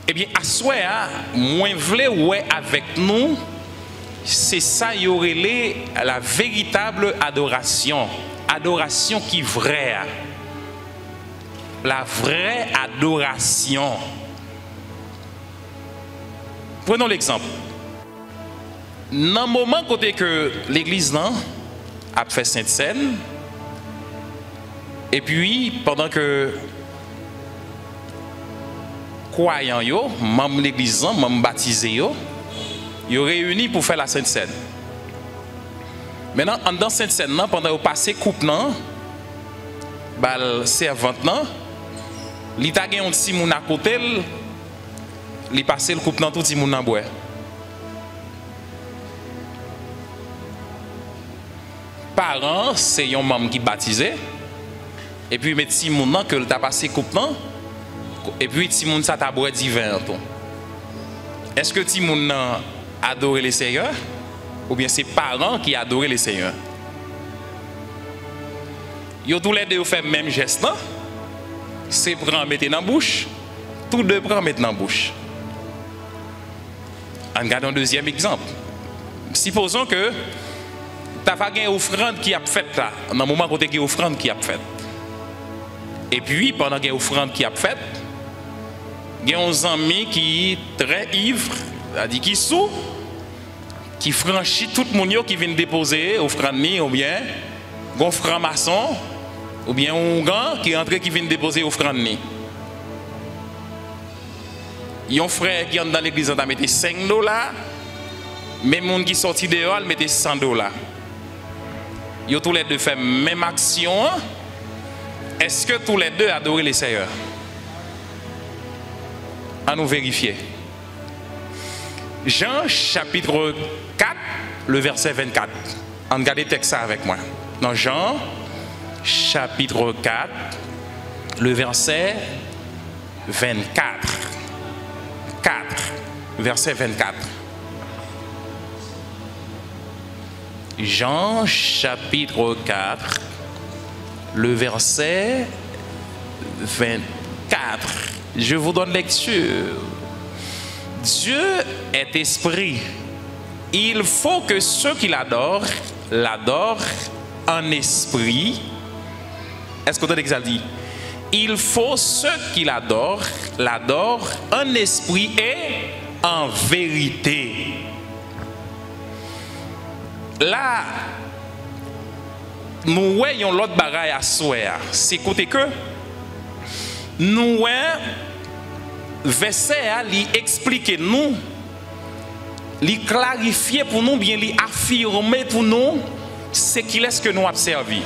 Eh bien, à soi, moi, je voulais ouais avec nous, c'est ça, y aurait la véritable adoration. Adoration qui est vraie. La vraie adoration. Prenons l'exemple. Dans le moment côté que l'église a fait Sainte-Seine, et puis pendant que croyants yo, membres de l'église, membres baptisés yo réunis pour faire la Sainte-Seine. Maintenant, dans Sainte-Seine, pendant que vous passez coupe bal servante li ta gen un petit moun à côté, li passe le coupe tout petit moun nan boire. Parents, c'est un membre qui baptisé. Et puis, met petit moun que t'a passé coupe et puis petit moun ça t'a boire divin. Est-ce que petit moun adore le Seigneur ou bien c'est parents qui adorent le Seigneur? Yo tous les deux fait même geste, non? C'est prendre mettre dans la bouche, tous deux prendre mettre dans la bouche. En regardant un deuxième exemple. Supposons que tu as fait une offrande qui a faite là, dans le moment où tu as une offrande qui a faite. Et puis, pendant qu'il y a une offrande qui a faite, il y a un ami qui est très ivre, qui est sous, qui franchit tout le monde qui vient déposer offrande, ou bien un franc-maçon, ou bien un gars qui est entré qui vient déposer offrande. Il y a un frère qui entre dans l'église, il a mis $5, même monde qui sorti dehors, il met $100. Ils ont tous les deux fait même action. Est-ce que tous les deux adorent le Seigneur? À nous vérifier. Jean chapitre 4, le verset 24. Regardez le texte avec moi. Dans Jean chapitre 4, le verset 24. 4, verset 24. Jean chapitre 4, le verset 24. Je vous donne lecture. Dieu est esprit. Il faut que ceux qui l'adorent, l'adorent en esprit. Est-ce que vous avez dit? Il faut ceux qui l'adorent, l'adorent en esprit et en vérité. Là, nous voyons l'autre bagaille à souhait. C'est côté que nous voyons verset li expliquer nous, li clarifier pour nous, bien li affirmer pour nous ce qu'il est que nous observons.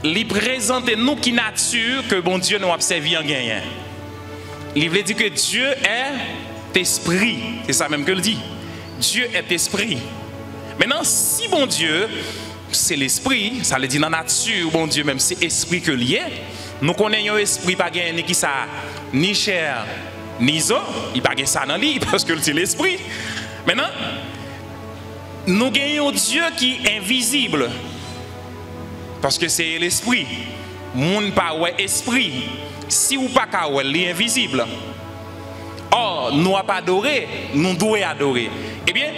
Li présenter nous qui nature que bon Dieu nous observe en gagnant. Il veut dire que Dieu est esprit. C'est ça même que le dit. Dieu est esprit. Maintenant, si bon Dieu, c'est l'esprit, ça le dit dans la nature, bon Dieu même, c'est esprit que lié. Nous connaissons un esprit pas gagné qui ça, ni chair, ni eau, il pas gagné ça dans lui parce que c'est l'esprit. Maintenant, nous gagnons Dieu qui est invisible parce que c'est l'esprit. Moun pas ouais esprit. Si ou pas ka ouais, il invisible. Or, nous pas adorer, nous devons adorer. Eh bien,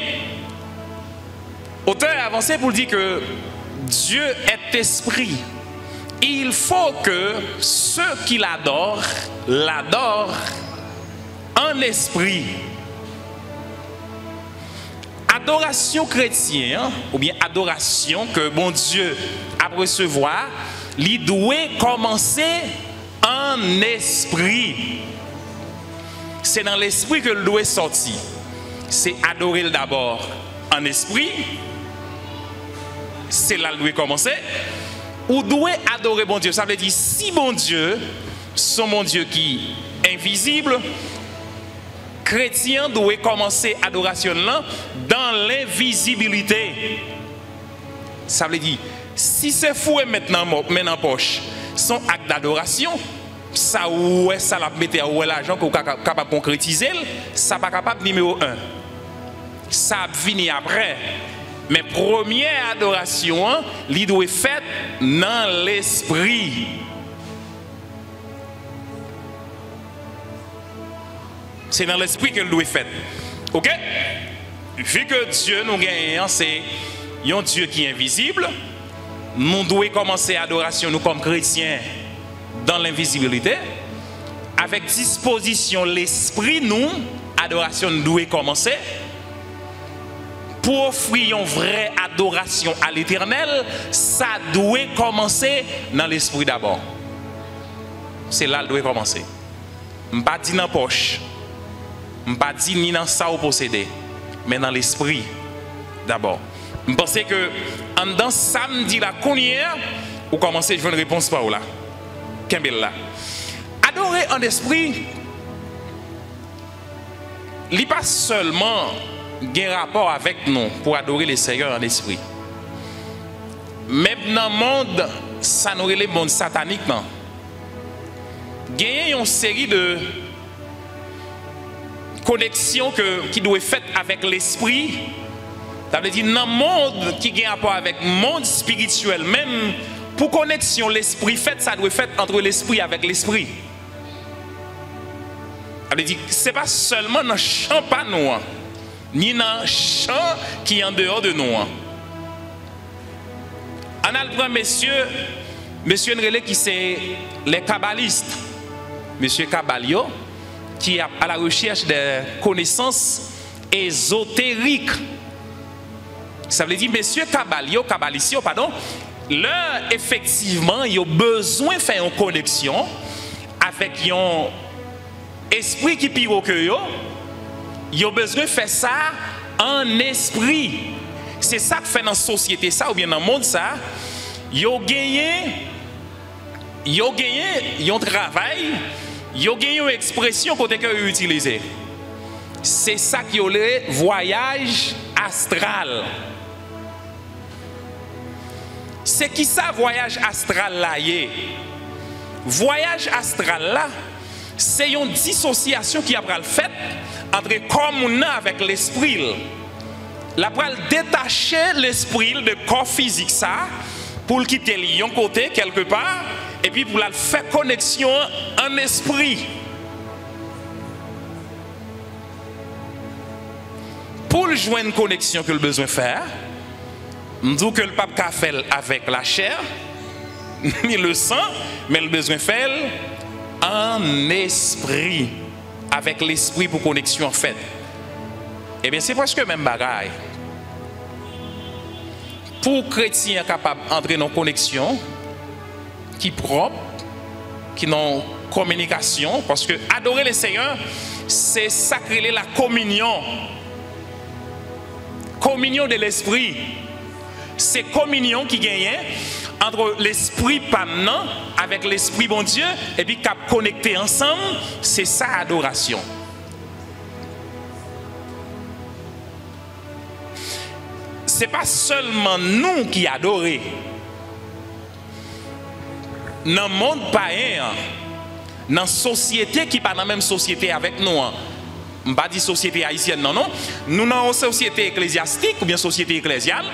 auteur avancé pour dire que Dieu est esprit. Il faut que ceux qui l'adorent, l'adorent en esprit. Adoration chrétienne, ou bien adoration que bon Dieu a recevoir, il doit commencer en esprit. C'est dans l'esprit que le doit sortir. C'est adorer d'abord en esprit. C'est là qu'il doit commencer. Ou doit adorer bon Dieu. Ça veut dire si bon Dieu, son bon Dieu qui est invisible, chrétien doit commencer adoration là dans l'invisibilité. Ça veut dire si c'est fou maintenant en poche, son acte d'adoration, ça ouais ça la mettre où l'argent qu'on capable de concrétiser, ça pas capable numéro 1. Ça vient après. Mais première adoration, il doit être faite dans l'esprit. C'est dans l'esprit que le doit fait. OK? Vu que Dieu nous gagne, c'est un Dieu qui est invisible, nous devons commencer l'adoration, nous comme chrétiens, dans l'invisibilité. Avec disposition, l'esprit, nous, adoration doit commencer. Pour offrir une vraie adoration à l'Éternel, ça doit commencer dans l'esprit d'abord. C'est là que doit commencer. Je ne pas dire dans la poche, je ne pas dire ni dans ça au posséder, mais dans l'esprit d'abord. Je pense que dans samedi la première, vous commencez à jouer une réponse par là. Kembel là. Adorer en esprit, il n'est pas seulement un rapport avec nous pour adorer le Seigneur en esprit. Même dans le monde, ça nous relève le monde satanique. Il y a une série de connexions qui doivent être faites avec l'esprit. Ça veut dire dans le monde qui a un rapport avec le monde spirituel, même pour connexion l'esprit fait, ça doit être fait entre l'esprit avec l'esprit. Ça veut dire ce n'est pas seulement dans le champ pas nous, ni dans le champ qui est en dehors de nous. On a le grand monsieur Nrele qui c'est les kabbalistes. Monsieur Kabalio, qui est à la recherche de connaissances ésotériques. Ça veut dire, monsieur Kabalisio, pardon, là, effectivement, il a besoin de faire une connexion avec un esprit qui est pire que eux. Il a besoin de faire ça en esprit. C'est ça que fait dans la société, ça, ou bien dans le monde, ça. Il a gagné un travail, il a gagné une expression côté que vous utilisez. C'est ça qui est le voyage astral. C'est qui ça voyage astral là? Voyage astral là, c'est une dissociation qui a été faite entre corps avec l'esprit. La pral détacher l'esprit de corps physique ça pour le quitter un côté quelque part et puis pour la faire connexion en esprit. Pour le joindre une connexion que le besoin faire, je dis que le pape a fait avec la chair, ni le sang, mais le besoin faire en esprit, avec l'esprit pour connexion en fait. Eh bien, c'est presque le même bagaille. Pour chrétiens capables d'entrer dans une connexion qui est propre, qui est dans communication, parce que adorer le Seigneur, c'est sacrer la communion. Communion de l'esprit. C'est communion qui gagne entre l'esprit permanent avec l'esprit bon Dieu et puis cap connecté ensemble, c'est ça adoration. C'est pas seulement nous qui adorons. Dans le monde païen, dans la société qui n'est pas dans la même société avec nous, je ne pas dire société haïtienne, non. Nous dans une société ecclésiastique ou bien société ecclésiale,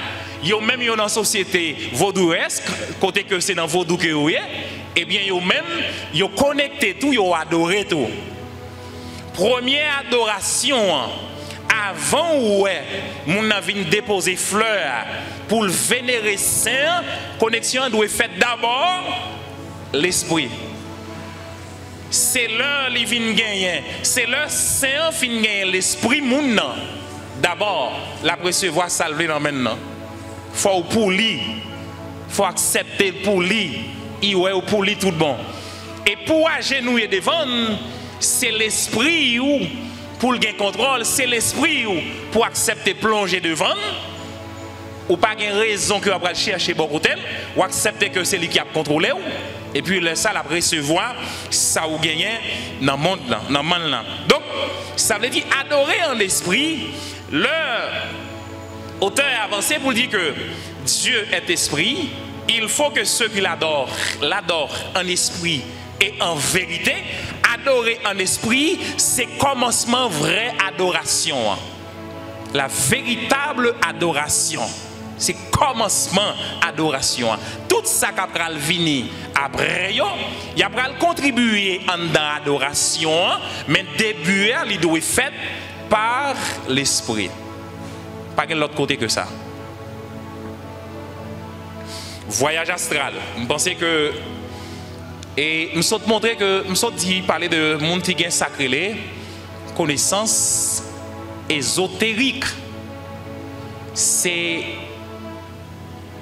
yo même dans une société vaudouesque, côté que c'est dans vaudou que vous êtes, et bien yo même yo connecté tout, yo adoré tout. Première adoration avant ouais, mon a vinn déposer fleurs pour le vénérer saint, connexion doit être faite d'abord l'esprit. C'est là les vins gagnent, c'est là saint fin gagne l'esprit moun d'abord la recevoir salvé dans maintenant. Faut pour lui, faut accepter pour lui, il ouais pour lui tout bon. Et pour agenouiller devant, c'est l'esprit ou pour le gain contrôle, c'est l'esprit ou pour accepter plonger devant. Ou pas de raison que vous allez chercher bon côté, ou accepter que c'est lui qui a contrôlé ou. Et puis ça la recevoir ça vous gagne dans le monde là, dans le monde là. Donc ça veut dire adorer en esprit. Le auteur est avancé pour dire que Dieu est esprit. Il faut que ceux qui l'adorent en esprit et en vérité. Adorer en esprit, c'est commencement vraie adoration. La véritable adoration. C'est commencement adoration. Tout ça qui va venir après, il va contribuer dans l'adoration, mais le début, il doit être fait par l'esprit. Pas de l'autre côté que ça. Voyage astral. Je pense que et nous sommes montré que nous sommes dit parler de monde qui gagne sacré connaissance ésotérique. C'est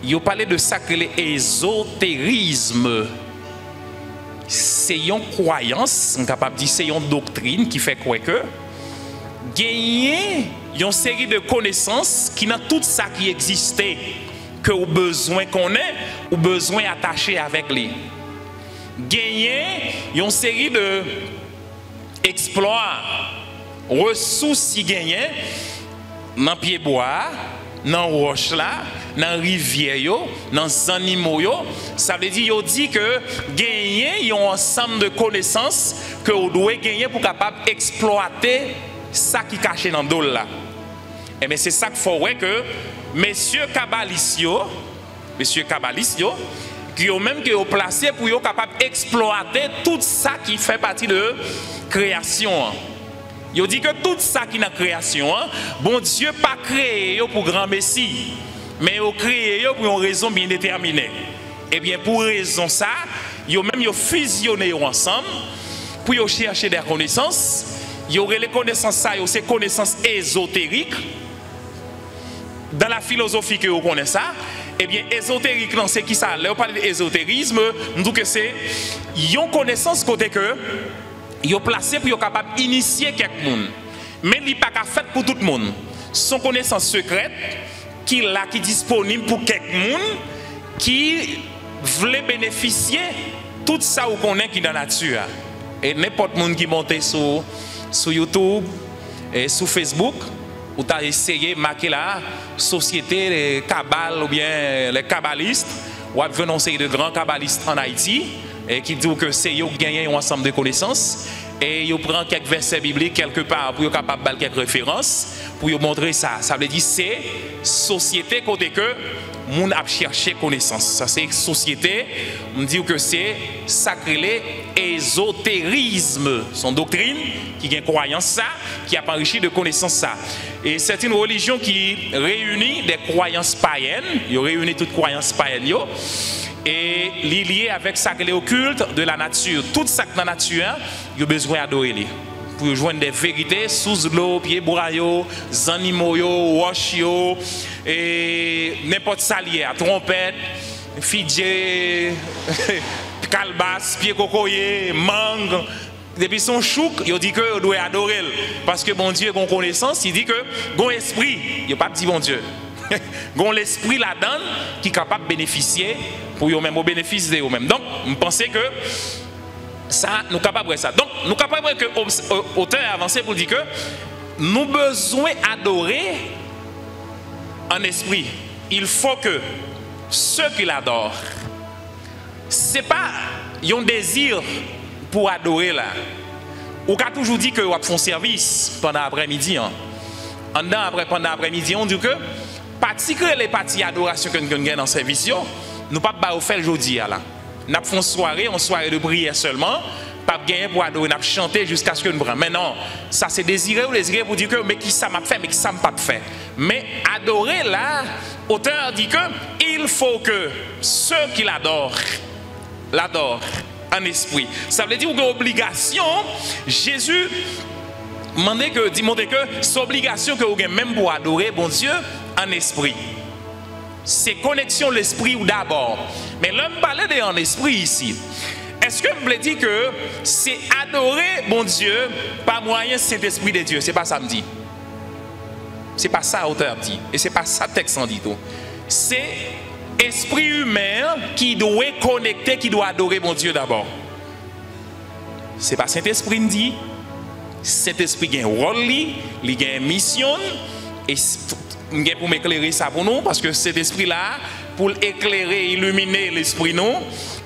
il parler de sacré ésotérisme. C'est une croyance, on est capable de dire c'est une doctrine qui fait quoi que gagner une série de connaissances qui n'a tout ça qui existait que au besoin qu'on ait ou besoin attaché avec lui. Gagner une série de exploits, ressources qui gagnent dans pied bois, dans roche là, dans rivière, dans les animaux, ça veut dire que gagner un ensemble de connaissances que vous devez gagner pour capable exploiter ça qui est caché dans l'eau là. Et bien c'est ça qu'il faut voir que messieurs kabbalistes, qui ont même placé pour être capable d'exploiter tout ça qui fait partie de création. Il dit que tout ça qui est dans la création, bon Dieu pas créé pour grand Messie, mais il a créé pour une raison bien déterminée. Et bien pour raison ça, ils ont même fusionné ensemble pour chercher des connaissances. Il y aurait les connaissances ça, ces connaissances ésotériques. Dans la philosophie que vous connaissez ça, eh bien, ésotérique, c'est qui ça? Là, on parle d'ésotérisme, nous disons que c'est une connaissance côté que ils ont placé pour être capable d'initier quelqu'un. Mais il n'est pas fait pour tout le monde. Son connaissance secrète qui est disponible pour quelqu'un qui veut bénéficier de tout ça qu'on connaît qui est dans la nature. Et n'importe qui qui monte sur YouTube et sur Facebook, ou tu as essayé de marquer la société, les kabbales ou bien les kabbalistes, ou tu as une série de grands kabbalistes en Haïti, et qui disent que c'est eux qui gagnent un ensemble de connaissances, et ils prennent quelques versets bibliques quelque part pour être capable de faire quelques références, pour montrer ça. Ça veut dire que c'est société côté que moun a cherché connaissance. Ça c'est société, on dit que c'est sacré ésotérisme, son doctrine qui a une croyance ça, qui a enrichi de connaissances ça. Et c'est une religion qui réunit des croyances païennes, il réunit toutes croyances païennes et lié avec ça qui est occulte de la nature. Tout ça dans la nature, il y a besoin d'adorer pour joindre des vérités sous l'eau, pieds bois, animaux, roches, et n'importe ça lié à trompette, fidjé, calebasse, pied cocoyer, mangue. Depuis son chouk, il dit que doit adorer parce que bon Dieu a une connaissance, il dit que bon esprit, il n'a pas dit bon Dieu. Gon l'esprit là-dedans qui est capable de bénéficier pour eux-mêmes au bénéfice de eux-mêmes. Donc, je pense que ça, nous sommes capables de ça. Donc, nous sommes capables que l'auteur a avancé pour dire que nous avons besoin d'adorer en esprit. Il faut que ceux qui l'adorent, ce n'est pas un désir pour adorer là. On a toujours dit que vous font service pendant l'après-midi. Pendant l'après-midi, on dit que particulièrement les parties d'adoration que nous avons dans le service, nous ne pouvons pas faire aujourd'hui. Nous faisons une soirée de prière seulement, pas gagner pour adorer, nous chanter jusqu'à ce que nous prenions. Mais non, ça c'est désirer ou désirer pour dire que mais qui ça m'a fait, mais qui ça m'a pas fait. Mais adorer là, l'auteur dit que il faut que ceux qui l'adorent en esprit. Ça veut dire qu'il y a une obligation. Jésus dit que c'est une obligation que vous avez même pour adorer bon Dieu en esprit. C'est connexion l'esprit ou d'abord. Mais l'homme parlait de en esprit ici. Est-ce que vous voulez dire que c'est adorer bon Dieu par moyen cet esprit de Dieu? C'est pas ça me dit. C'est pas ça l'auteur dit. Et c'est pas ça le texte en dit tout. C'est esprit humain qui doit connecter, qui doit adorer mon Dieu d'abord. C'est pas Saint-Esprit dit. Saint-Esprit a un rôle, il a une mission. Et pour m'éclairer ça pour nous, parce que cet esprit-là, pour éclairer, illuminer l'esprit nous,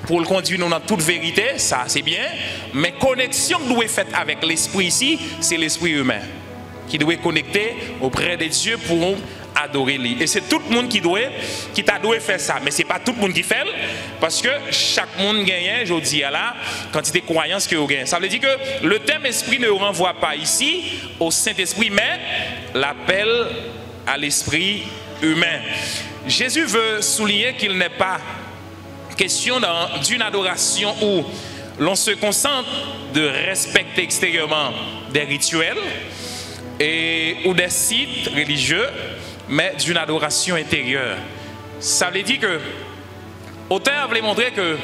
pour le conduire nous dans toute vérité, ça c'est bien. Mais connexion que doit être faite avec l'esprit ici, c'est l'esprit humain qui doit connecter auprès de Dieu pour adorer lui. Et c'est tout le monde qui t'a doué faire ça. Mais c'est pas tout le monde qui fait, parce que chaque monde gagne, je dis là, quantité de croyance que vous gagnez. Ça veut dire que le thème esprit ne renvoie pas ici au Saint-Esprit, mais l'appel à l'esprit humain. Jésus veut souligner qu'il n'est pas question d'une adoration où l'on se concentre de respecter extérieurement des rituels ou des sites religieux, mais d'une adoration intérieure. Ça veut dire que l'auteur voulait montrer que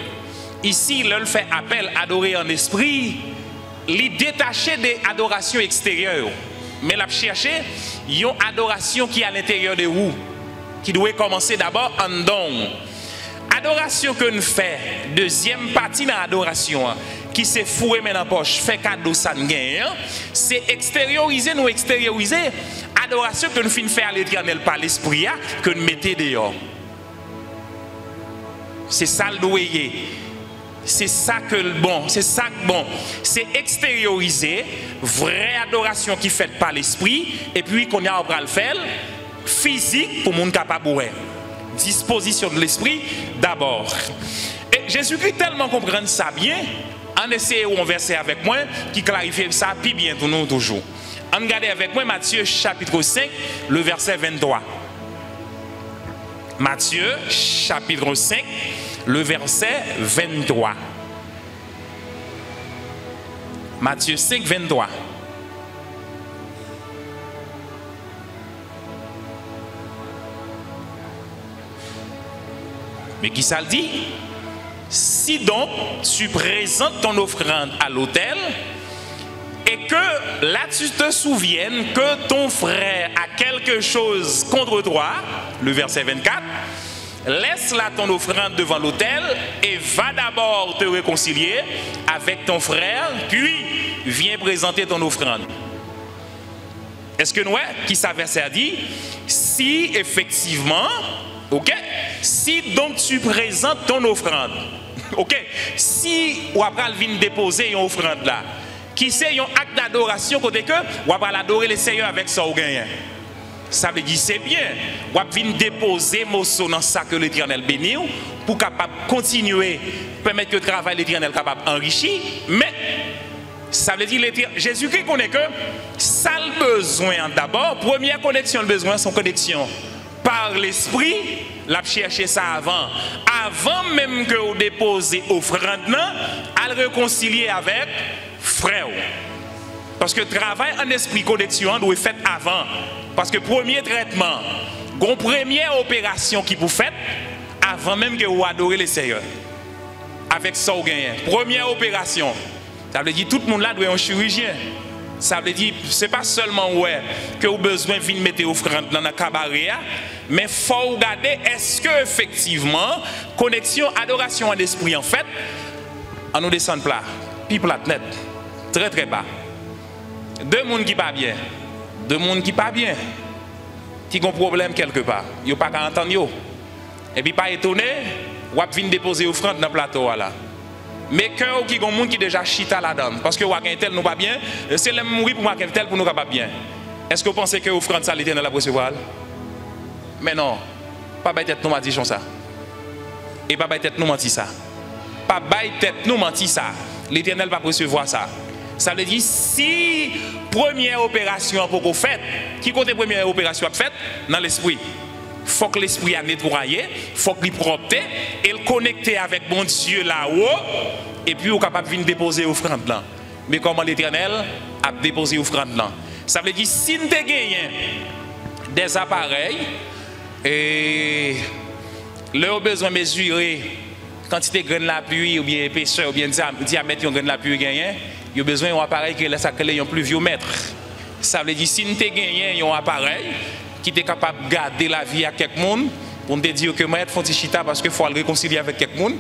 ici, l'on fait appel à adorer en esprit, les détacher des adorations extérieures, mais la chercher une adoration qui est à l'intérieur de vous, qui doit commencer d'abord en don. Adoration que nous faisons, deuxième partie de l'adoration, qui s'est fourré dans la poche, fait cadeau ça ne gagne, c'est extérioriser, nous extérioriser. Adoration que nous faisons faire à l'Éternel par l'esprit, que nous mettons dehors. C'est ça le doyer. C'est ça que le bon, c'est ça que bon. C'est extérioriser, vraie adoration qui est faite par l'esprit, et puis qu'on a à le faire, physique pour le monde capable de disposition de l'esprit d'abord. Et Jésus-Christ tellement comprend ça bien, en essayant un verset avec moi qui clarifie ça puis bien pour nous toujours. En regardez avec moi Matthieu chapitre 5, le verset 23. Matthieu chapitre 5, le verset 23. Matthieu 5, 23. Mais qui ça le dit? Si donc tu présentes ton offrande à l'autel et que là tu te souviennes que ton frère a quelque chose contre toi, le verset 24, laisse là ton offrande devant l'autel et va d'abord te réconcilier avec ton frère, puis viens présenter ton offrande. Est-ce que nous, qui ça verset a dit? Si effectivement, ok? Si donc tu présentes ton offrande, ok? Si ou après vient déposer une offrande là, qui c'est un acte d'adoration côté que ou après adorer le Seigneur avec ça ou gagne. Ça veut dire c'est bien. Ou après venir déposer morceau dans ça que l'Éternel bénit pour capable continuer permettre que le travail l'Éternel capable enrichir, mais ça veut dire Jésus-Christ connaît que ça le besoin d'abord, première connexion le besoin son connexion par l'esprit, l'a chercher ça avant même que vous déposez offrande, à le réconcilier avec frère. Parce que le travail en esprit connexion doit être fait avant. Parce que premier traitement, une première opération qui vous faites avant même que vous adorez le Seigneur. Avec ça vous gagnez. Première opération. Ça veut dire tout le monde là doit être un chirurgien. Ça veut dire c'est pas seulement que vous avez besoin de venir mettre offrande dans la cabaret, mais il faut regarder est-ce que effectivement connexion adoration en esprit en fait on nous descend plat, puis plat net, très très bas. Deux monde qui pas bien, deux monde qui pas bien, qui ont un problème quelque part, yo pas qu'à entendre yo. Et puis pas étonné, ou venir déposer offrande dans le plateau là. Mais cœur qui ont monde qui déjà chita là-dedans parce que ou tel nous pas bien, c'est le mourir pour marquer tel pour nous pas bien. Est-ce que vous pensez que offrande ça l'Éternel la recevoir? Mais non, pas bailler tête nous mentir ça. Et pas bailler tête nous mentir ça. Pas bailler tête nous mentir ça. L'Éternel va recevoir ça. Ça veut dire si première opération pour qu'on fait, qui compte première opération faite dans l'esprit. Faut que l'esprit a nettoyé, faut qu'il propre et le connecter avec mon Dieu là-haut et puis on est capable de venir déposer offrande là. Mais comment l'Éternel a déposé offrande là? Ça veut dire si nous avons gagné des appareils et leur besoin de mesurer quantité de graines de la pluie ou bien épaisseur ou bien diamètre de graines de la pluie gagné, il y a besoin d'un appareil qui laisse un pluviomètre. Ça veut dire si nous avons gagné un appareil qui est capable de garder la vie à quelqu'un pour te dire que moi je fais chita parce qu'il faut le réconcilier avec quelqu'un,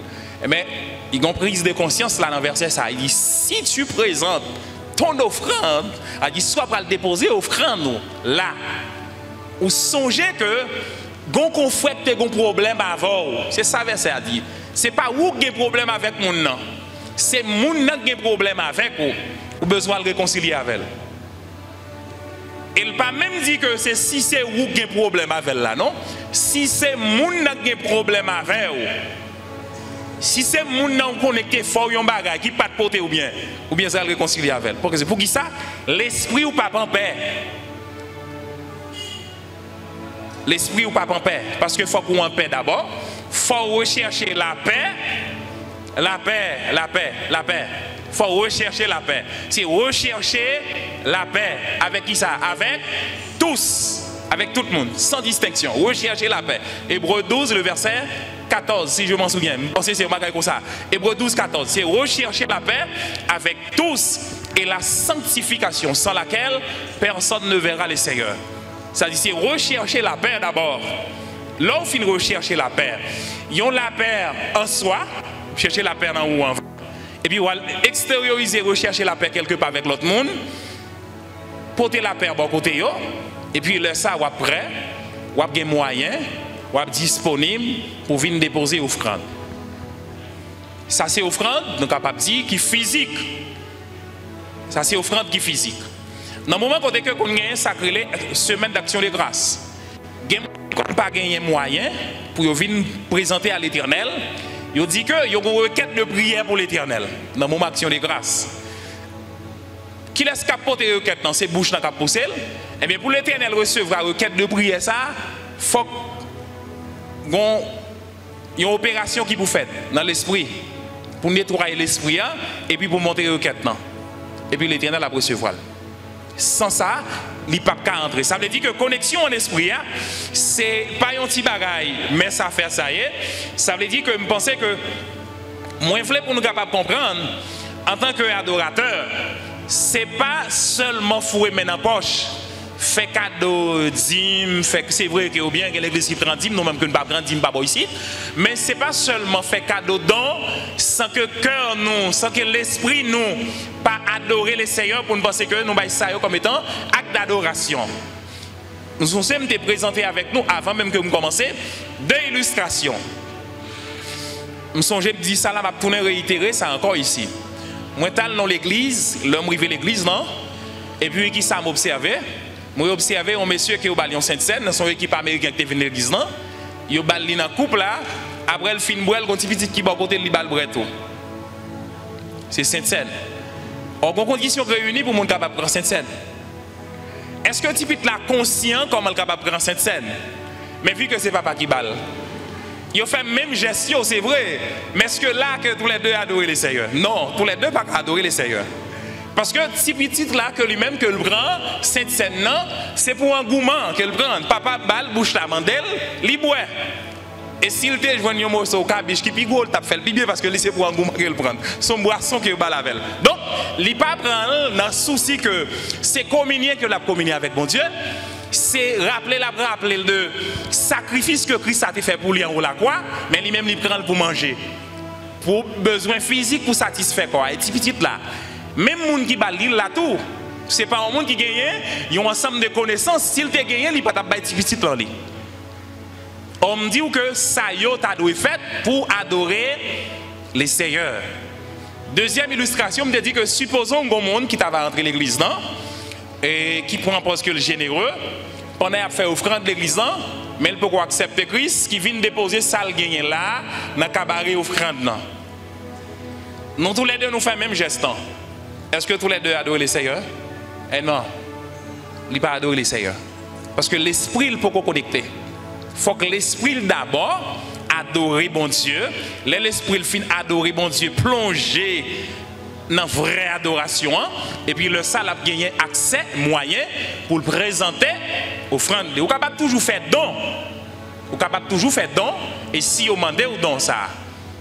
mais il y a une prise de conscience là dans le verset ça. Il dit si tu présentes ton offrande, il dit soit pour le déposer offrande là, ou songez que gon confrère te gon problème avant, c'est ça verset a dit. C'est pas vous qui avez problème avec mon non, c'est mon qui a problème avec vous, ou besoin de réconcilier avec elle. Il pas même dit que c'est si c'est vous qui avez problème avec là, non? Si c'est moun qui a problème avec vous, si c'est moun qui connecté fort yon bagay qui pas de porter ou bien ça le réconcilier avec elle. Parce que pour qui ça? L'esprit ou pas en paix. L'esprit ou pas en paix. Parce que faut qu'on en paix d'abord. Faut rechercher la paix. La paix, la paix, la paix. Faut rechercher la paix. C'est rechercher la paix. Avec qui ça? Avec tous. Avec tout le monde, sans distinction. Rechercher la paix. Hébreux 12, le verset 14, si je m'en souviens. Je pense que c'est comme ça. Hébreux 12, 14. C'est rechercher la paix avec tous et la sanctification, sans laquelle personne ne verra le Seigneur. Ça dit, c'est rechercher la paix d'abord. Là, on finit rechercher la paix. Ils ont la paix en soi, chercher la paix en haut en bas. Et puis, on va extérioriser, rechercher la paix quelque part avec l'autre monde, porter la paix à bon côté. Et puis, là, ça, on est prêt, on a des moyens, on est disponible pour venir déposer offrande. Ça, c'est offrande, nous sommes capables de dire, qui est physique. Ça, c'est offrande qui est physique. Dans le moment où on a une sacrée semaine d'action de grâce, on n'a pas gagné moyen pour venir présenter à l'Éternel. Il dit qu'il y a une requête de prière pour l'Éternel dans le moment d'action de grâce. Qui laisse capoter la requête dans ses bouches dans la poussée? Eh bien, pour l'Éternel recevoir la requête de prière, ça, il faut qu'il y ait une opération qui vous fait dans l'esprit pour nettoyer l'esprit et puis pour monter la requête. Et puis l'Éternel la recevoir. Sans ça, il ne peut pas entrer. Ça veut dire que connexion en esprit, c'est pas un petit bagaille, mais ça fait ça y est. Ça veut dire que je pensais que moi, je voulais pour nous capables de comprendre, en tant qu'adorateur, c'est pas seulement fouer main dans la poche, fait cadeau, dîme, fait c'est vrai que bien que l'église qui prend dîme, nous même que nous pas prendre dîme pas ici, mais c'est pas seulement fait cadeau don, sans que cœur nous, sans que l'esprit nous pas adorer le Seigneur pour nous penser que nous bail ça comme étant acte d'adoration. Nous sommes présentés avec nous avant même que nous commencer deux illustrations. Nous songe dit ça là m'a tourner réitérer ça encore ici. Moi tal dans l'église, l'homme rivé l'église non, et puis qui ça m'observait. Moi observé un monsieur qui est au balion Sainte-Seine dans son équipe américaine qui est venu l'église là, il bali dans couple là, après le fin boile un petit petit qui va côté li bal breto. C'est Sainte-Seine. On a une condition réunie pour mon capable de prendre Sainte-Seine. Est-ce que tu es là conscient comment le capable de prendre Sainte-Seine? Mais vu que c'est papa qui balle. Ils fait même gestion, c'est vrai. Mais est-ce que là que tous les deux adorent les Seigneur? Non, tous les deux pas adorer les Seigneur. Parce que si petit là que lui-même que le prend, cette scène là, c'est pour un gourmand qu'elle prend. Papa balle bouche la mandelle, li boit. Et s'il te joint un morceau au cabiche qui pigole, t'as fait le bien parce que c'est pour un gourmand qu'elle prend. Son boisson qui balle avec. Donc, il pas prend dans souci que c'est communier que la communier avec mon Dieu. C'est rappeler de sacrifice que Christ a fait pour lui en haut la croix, mais lui-même il prend pour manger. Pour besoin physique pour satisfaire quoi. Et petit là. Même moun qui bali là tout, c'est pas un monde qui gagne, ils ont un ensemble de connaissances, s'il te gagne, il pas ta petit là li. On me dit que ça yo t'a dû fait pour adorer les Seigneurs. Deuxième illustration, me dit que supposons un monde qui t'avait rentré l'église là et qui prend parce que le généreux pendant à faire offrande de l'église là, mais il peut accepter Christ qui vient déposer ça le gagner là dans cabaret offrande là. Nous tous les deux nous faisons le même geste. Est-ce que tous les deux adorent les Seigneurs? Eh non, il ne pas adorer les Seigneurs. Parce que l'esprit, il faut qu'on connecte. Il faut que l'esprit d'abord adore bon Dieu. L'esprit, il finit adorer bon Dieu, plonger dans la vraie adoration. Et puis le salle a gagné accès, moyen pour le présenter offrande. Vous êtes capable de toujours faire don. Vous êtes capable de toujours faire don. Et si vous demandez ou don ça,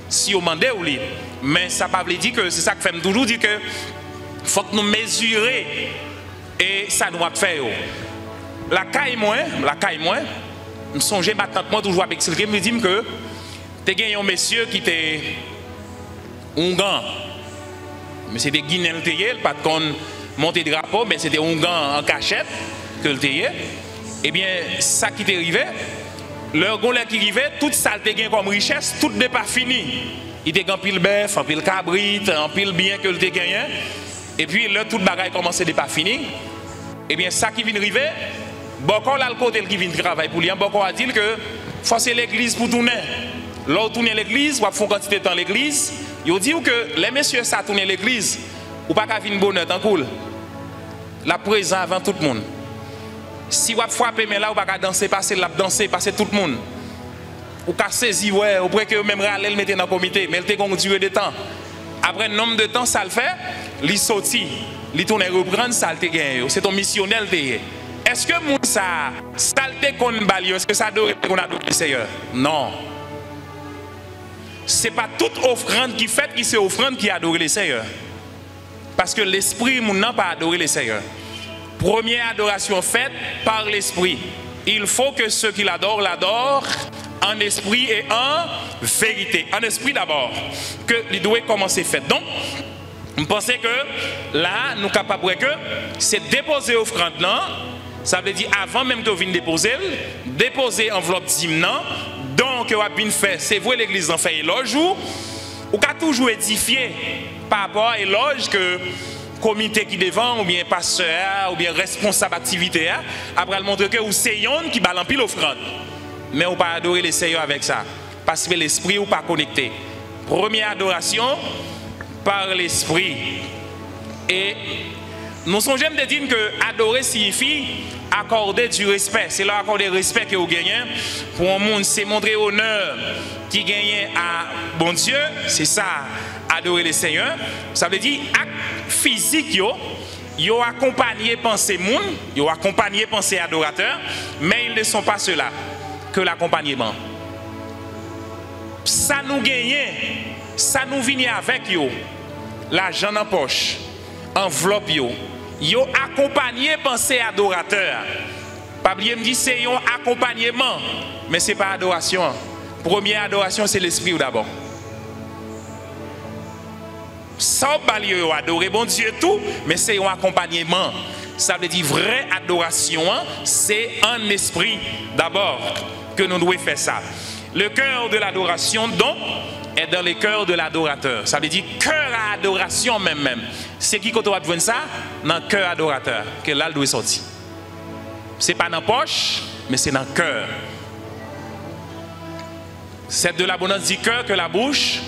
si vous demandez ou li. Mais ça ne veut pas dire que c'est ça que fait toujours dire que faut que nous mesurer et ça nous va faire. La caille moins, je songe maintenant moi toujours avec expliquer me dit que tu gagné un monsieur qui était Ongan. Mais c'était Guinel Teyel, pas de monter drapeau, mais c'était Ongan en cachette que le Teyel. Eh bien, ça qui t'est arrivé, leur gonlet qui arrivait, tout ça t'est gagné comme richesse, tout n'est pas fini. Il était en pile bœuf, en pile cabrit, en pile bien que le t'est gagné. Et puis là, tout le bagage commençait à pas fini. Eh bien, ça qui vient arriver, beaucoup là le côté qui vient travailler pour lui, beaucoup a dit que faut c'est l'église pour tourner. Là, tourner l'église, ou font quantité de temps l'église, ils disent que les messieurs ça tourner l'église, ou pas qu'à venir bonheur tant cool. La présent avant tout le monde. Si vous frappez mais là ou pas qu'à danser, passer tout le monde. Ou qu'à saisir ouais, ou près que même râler le mettre dans le comité, mais il te une durée de temps. Après un nombre de temps ça le fait, il sorti, il tourne reprendre ça le gagné. C'est ton missionnel te. Est-ce que moun ça salte qu'on balio, est-ce que ça doit qu'on adore le Seigneur? Non. C'est pas toute offrande qui fait qui c'est offrande qui adore le Seigneur. Parce que l'esprit moun n'a pas adoré le Seigneur. Première adoration faite par l'esprit. Il faut que ceux qui l'adorent l'adorent en esprit et en vérité. En esprit d'abord. Que il doit commencer fait. Donc, je pense que là, nous sommes capables que c'est déposer offrande là. Ça veut dire avant même que vous veniez déposer enveloppe d'hymne. Donc, vous avez fait, c'est vous l'église en fait éloge ou avez toujours édifié par rapport à l'éloge que comité qui devant ou bien pasteur ou bien responsable d'activité après le montrer que vous c'est yon qui balance pile offrande. Mais vous pas adorer le Seigneur avec ça parce que l'esprit ou pas connecté. Première adoration par l'esprit. Et nous sommes jamais de dire que adorer signifie accorder du respect. C'est là accorder le respect que vous gagnez. Pour un monde, c'est montrer honneur qui gagne à bon Dieu. C'est ça, adorer le Seigneur. Ça veut dire acte physique, yo accompagné pensée monde, yo accompagné pensée adorateur, mais ils ne sont pas ceux-là que l'accompagnement. Ça nous gagne, ça nous vient avec yo. L'argent en poche, enveloppe yo accompagné pensée adorateur. Pas oublier me dit c'est un accompagnement, mais c'est pas adoration. Première adoration c'est l'esprit d'abord. Sans balier adorer bon Dieu tout, mais c'est un accompagnement. Ça veut dire vraie adoration, c'est en esprit d'abord que nous devons faire ça. Le cœur de l'adoration donc est dans le cœur de l'adorateur. Ça veut dire cœur à adoration même. C'est qui quand on va voir ça dans le cœur adorateur que là il doit sortir. C'est pas dans la poche, mais c'est dans le cœur. C'est de l'abondance du cœur que la bouche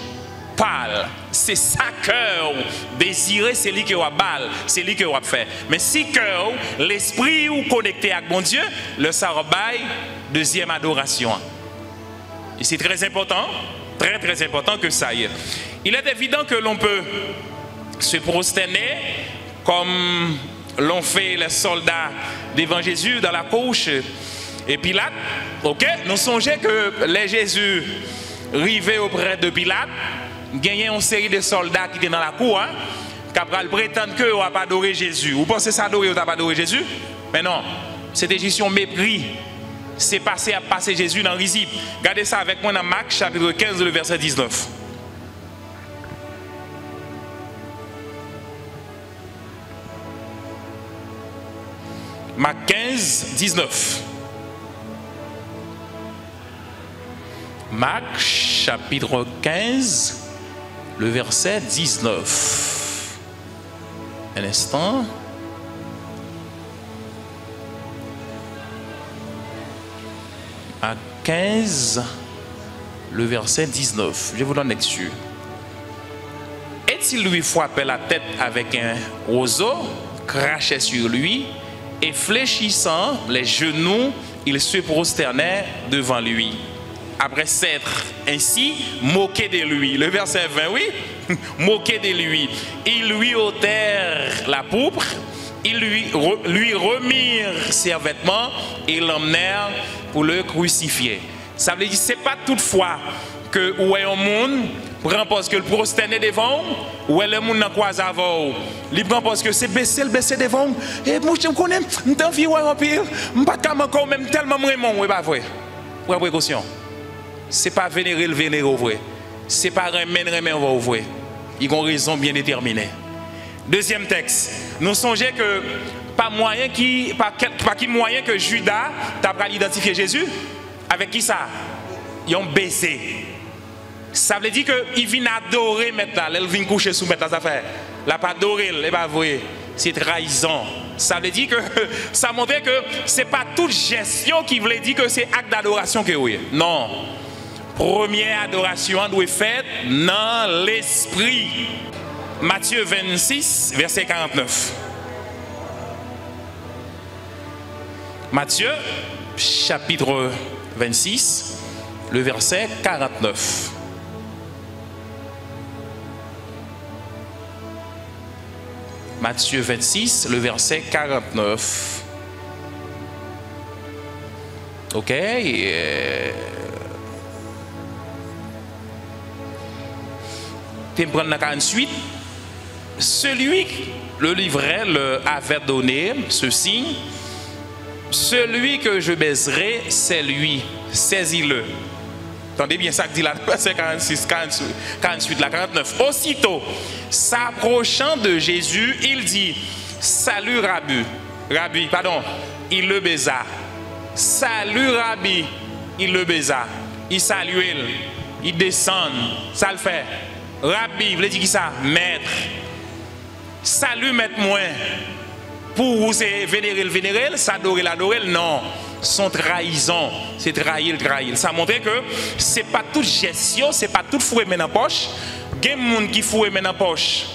parle. C'est ça cœur désiré, c'est lui qui va balle, c'est lui qui va faire. Mais si cœur, l'esprit ou connecté avec bon Dieu, le sarabaille, deuxième adoration. Et c'est très important, très important que ça y est. Il est évident que l'on peut se prosterner comme l'ont fait les soldats devant Jésus dans la couche et Pilate. Ok, nous songeons que les Jésus arrivés auprès de Pilate, gagné une série de soldats qui étaient dans la cour, qui prétendent qu'ils n'ont pas adoré Jésus. Vous pensez ça adorer ou pas adoré Jésus? Mais non, c'était juste un mépris. C'est passé à passer Jésus dans le risible. Regardez ça avec moi dans Marc chapitre 15, le verset 19. Marc 15, 19. Marc chapitre 15, le verset 19. Un instant. Marc 15, le verset 19. Je vous donne l'extrait. Et-il lui frappait la tête avec un roseau, crachait sur lui, et fléchissant les genoux, il se prosternait devant lui. Après s'être ainsi moqué de lui. Le verset 20, oui, moqué de lui. Ils lui ôtèrent la pourpre, ils lui remirent ses vêtements et l'emmenèrent pour le crucifier. Ça veut dire, c'est pas toutefois que où est un monde prend parce que le prosterné devant ou est le monde dans quoi avant il prend parce que c'est baisser devant et moi je connais m'en vie ouais en pile pas encore même tellement vraiment ouais pas vrai. Prends précaution. C'est pas vénérer le vénérer vrai. C'est pas remettre au vrai. Ils ont raison bien déterminée. Deuxième texte. Nous songeons que pas qui moyen que Judas t'a pas identifié Jésus avec qui ça? Ils ont baissé. Ça veut dire qu'il vient adorer maintenant. Il vient coucher sous maintenant ça fait. La pas adorer, il pas vrai. C'est trahison. Ça veut dire que ça montre que ce n'est pas toute gestion qui veut dire que c'est acte d'adoration que oui. Non. Première adoration doit être faite dans l'esprit. Matthieu 26, verset 49. Matthieu, chapitre 26, le verset 49. Matthieu 26, le verset 49. Ok. Tu prends la 48. Celui, le livret le avait donné ce signe. Celui que je baiserai, c'est lui. Saisis-le. Attendez bien ça que dit là, verset 46, 48, la 49. Aussitôt, s'approchant de Jésus, il dit, salut Rabbi, pardon, il le baisa. Salut Rabbi, il le baisa. Il salue, il descend, ça le fait. Rabbi, il veut dire qui ça? Maître. Salut maître moi. Pour vous, c'est vénérer, s'adorer, l'adorer, non. Son trahison, c'est trahir. Ça montre que ce n'est pas toute gestion, ce n'est pas tout fouet dans la poche. Il y a des gens qui fouet dans la poche.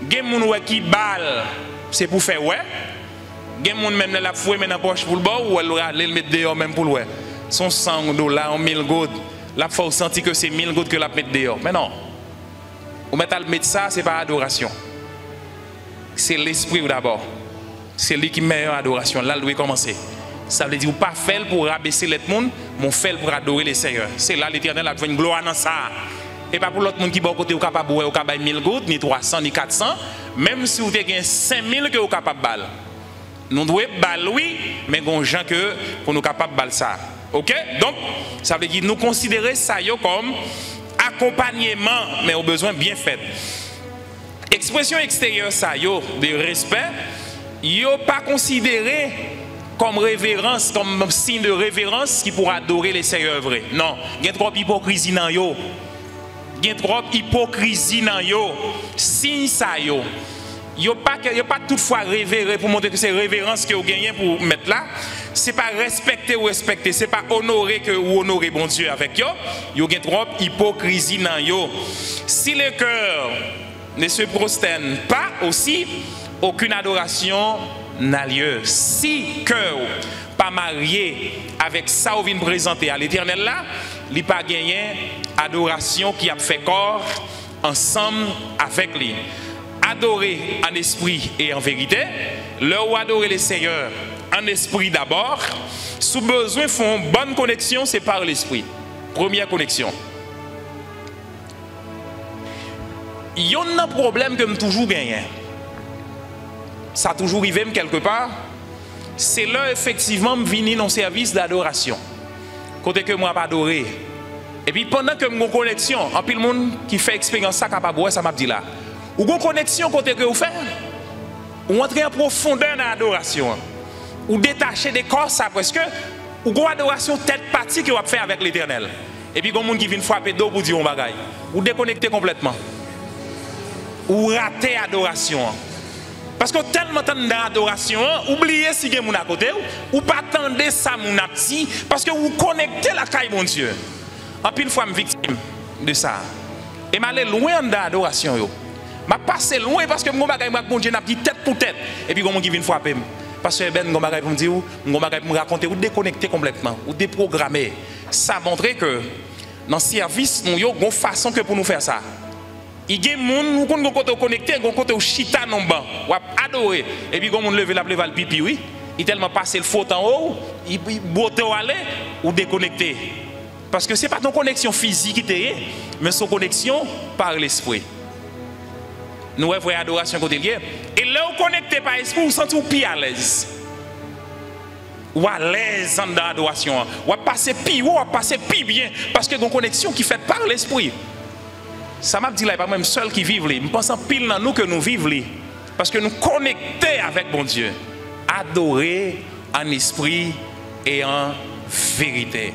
Il y a des gens qui balle, c'est pour faire ouais. Il y a des gens même qui fouet dans la poche pour le bord ou elle le mettre dehors même pour le ouais. Son $100, 1000 gouttes. Là, il faut sentir que c'est 1000 gouttes que la mettre dehors. Mais non. Ou mettre ça, ce n'est pas adoration. C'est l'esprit d'abord. C'est lui qui met en adoration. Là, il doit commencer. Ça veut dire ou pas faire pour rabaisser les gens, mais faire pour adorer les Seigneurs. C'est là l'Éternel a fait une gloire dans ça. Et pas pour l'autre monde qui est côté, ou capable de boire, ou 1000 gouttes, ni 300, ni 400. Même si vous avez 5000 que vous capable de balle. Nous devons balle, oui, mais nous avons gens que pour nous capables de balle ça. Ok? Donc, ça veut dire nous considérer ça comme accompagnement, mais au besoin bien fait. Expression extérieure, ça, de respect, pas considéré comme révérence, comme signe de révérence qui pourra adorer les seigneurs vrais. Non, il y a trop d'hypocrisie dans yo. Il y a trop d'hypocrisie dans yo. Signe ça yo. Il n'y a pas toutefois révéré pour montrer que c'est révérence que vous gagnez pour mettre là. Ce n'est pas respecter ou respecter, ce n'est pas honorer que ou honorer bon Dieu avec yo. Il y a trop d'hypocrisie dans yo. Si le cœur ne se prosterne pas aussi, aucune adoration n'a lieu. Si cœur pas marié avec ça ou vient présenter à l'Éternel là, il n'a pas gagné adoration qui a fait corps ensemble avec lui. Adorer en esprit et en vérité, leur ou adorer les seigneurs en esprit d'abord, sous besoin font bonne connexion, c'est par l'esprit. Première connexion. Il y a un problème que je toujours gagné. Ça a toujours arrivé quelque part. C'est là effectivement je venir dans le service d'adoration. Côté que moi pas adoré. Et puis pendant que mon connexion, en pile monde qui fait expérience ça capable ça m'a dit là. Ou une connexion côté que vous faites. Ou entrer en profondeur dans l'adoration. Ou détacher des corps ça presque. Ou une adoration tête partie que vous faire avec l'Éternel. Et puis il y a des gens qui viennent frapper d'eau pour dire un bagage. Ou déconnecter complètement. Ou rater l'adoration. Parce que tellement dans l'adoration, oubliez si vous avez à côté, ou pas attendre ça mon petit, parce que vous connectez la caille mon Dieu. En pile fois, je suis victime de ça. Et je suis loin de l'adoration. Je passe loin parce que mon Dieu n'a dit tête pour tête. Et puis, il vient frapper. Parce que ben, pour me dire, pour me raconter, ou déconnecter complètement, ou déprogrammer. Ça montre que dans le service, nous avons une façon que pour nous faire ça. Il y a des gens qui sont connectés, qui sont chita dans le banc, qui adorer. Et puis, quand on lève la plève, pipi, oui. Il tellement passé le faute en haut, il botte aller ou déconnecté. Parce que ce n'est pas ton connexion physique qui est, mais son connexion par l'esprit. Nous avons une adoration côté lié. Et là, vous connectez par l'esprit, vous sentez plus à l'aise. Ou à l'aise dans l'adoration. Ou à passer plus haut, ou à passer plus bien. Parce que vous avez une connexion qui est faite par l'esprit. Ça m'a dit là, pas même seul qui vivent. Je pense en pile dans nous que nous vivons. Parce que nous connectons avec bon Dieu. Adorer en esprit et en vérité.